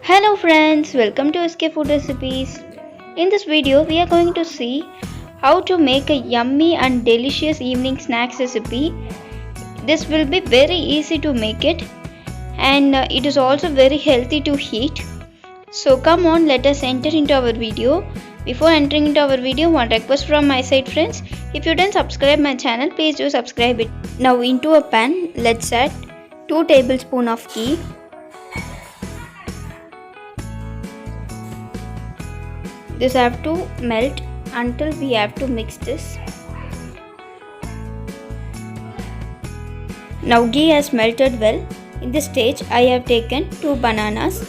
Hello friends, welcome to SK Food Recipes. In this video, we are going to see how to make a yummy and delicious evening snacks recipe. This will be very easy to make it and it is also very healthy to eat. So come on, let us enter into our video. Before entering into our video, one request from my side friends. If you didn't subscribe my channel, please do subscribe it. Now into a pan, let's add 2 tablespoons of ghee. This have to melt until we have to mix this. Now ghee has melted well. In this stage I have taken 2 bananas.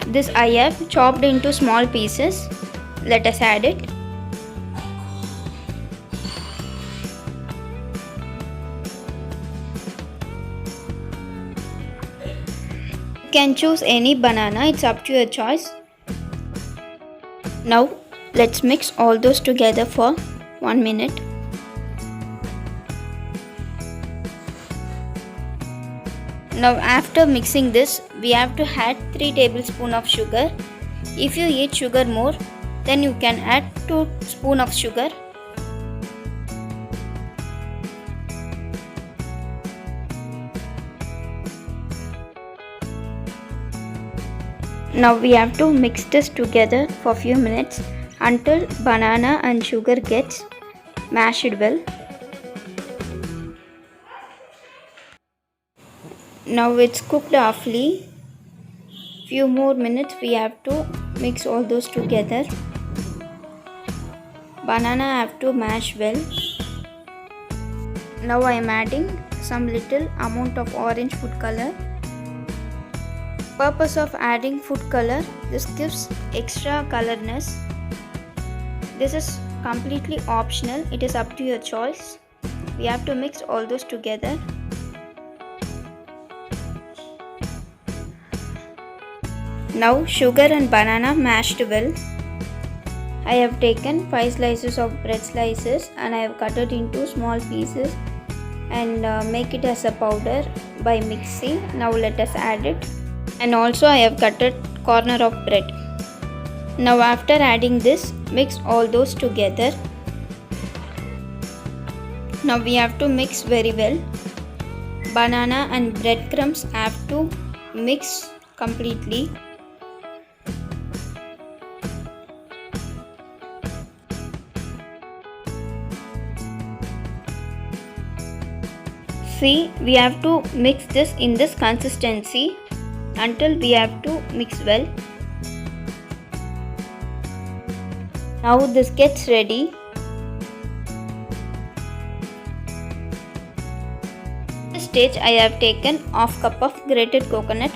This I have chopped into small pieces. Let us add it. You can choose any banana, it's up to your choice. Now let's mix all those together for 1 minute. Now after mixing this, we have to add 3 tablespoons of sugar. If you eat sugar more, then you can add 2 spoons of sugar. Now we have to mix this together for a few minutes until banana and sugar gets mashed well. Now it's cooked halfly. Few more minutes we have to mix all those together. Banana have to mash well. Now I am adding some little amount of orange food color. Purpose of adding food color, this gives extra colorness. This is completely optional, it is up to your choice. We have to mix all those together. Now sugar and banana mashed well. I have taken 5 slices of bread slices and I have cut it into small pieces and make it as a powder by mixing. Now let us add it. And also I have cut a corner of bread. Now after adding this, mix all those together. Now we have to mix very well. Banana and breadcrumbs have to mix completely. See, we have to mix this in this consistency until we have to mix well. Now this gets ready. At this stage I have taken half cup of grated coconut.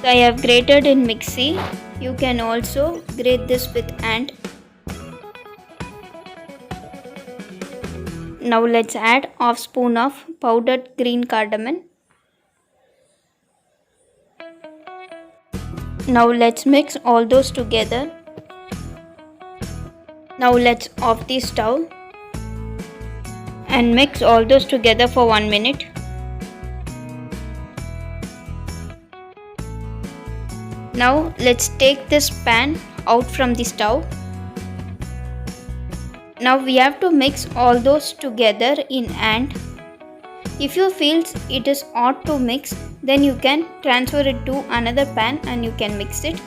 So I have grated in mixie. You can also grate this with hand. Now let's add half spoon of powdered green cardamom. Now let's mix all those together. Now let's off the stove and mix all those together for 1 minute. Now let's take this pan out from the stove. Now we have to mix all those together in hand. If you feel it is hard to mix, then you can transfer it to another pan and you can mix it.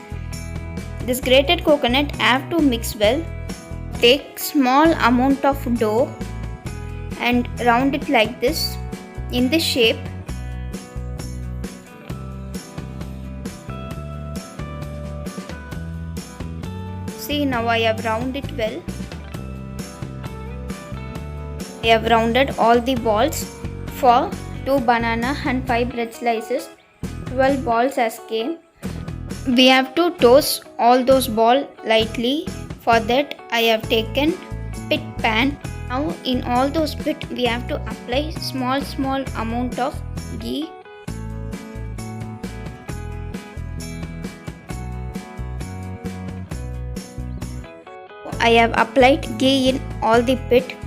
This grated coconut have to mix well. Take small amount of dough and round it like this in this shape. See, now I have rounded it well. I have rounded all the balls. For 2 banana and 5 bread slices, 12 balls has came. We have to toast all those balls lightly. For that I have taken pit pan. Now in all those pit we have to apply small amount of ghee. I have applied ghee in all the pit.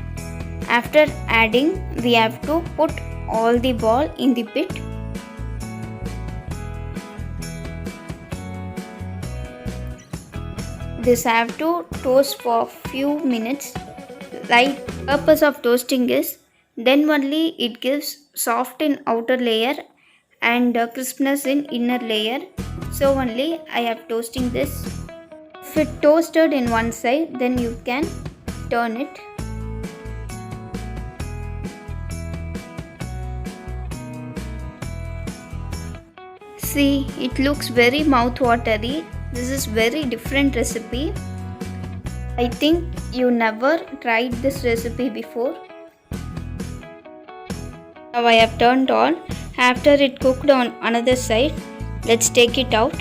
After adding, we have to put all the ball in the pit. This have to toast for few minutes. Like purpose of toasting is then only it gives soft in outer layer and crispness in inner layer. So only I am toasting this. If it toasted in one side, then you can turn it. See, it looks very mouth-watery. This is very different recipe. I think you never tried this recipe before. Now I have turned on. After it cooked on another side, let's take it out.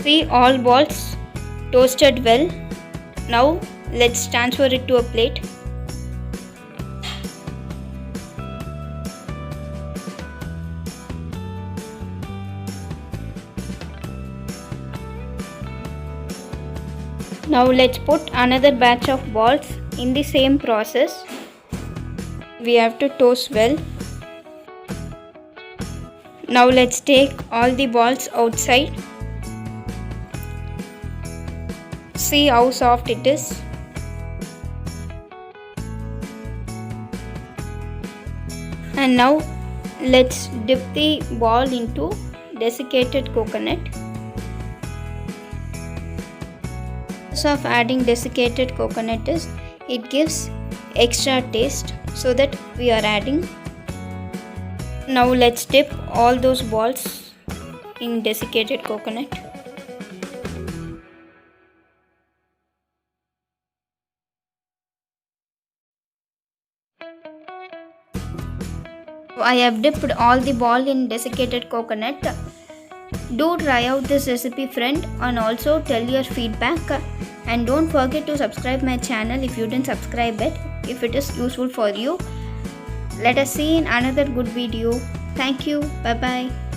See, all balls toasted well. Now let's transfer it to a plate. Now let's put another batch of balls in the same process. We have to toast well. Now let's take all the balls outside. See how soft it is. And now let's dip the ball into desiccated coconut. Of adding desiccated coconut is it gives extra taste, so that we are adding. Now let's dip all those balls in desiccated coconut. I have dipped all the ball in desiccated coconut. Do try out this recipe, friend, and also tell your feedback. And don't forget to subscribe my channel if you didn't subscribe it, if it is useful for you. Let us see in another good video. Thank you. Bye bye.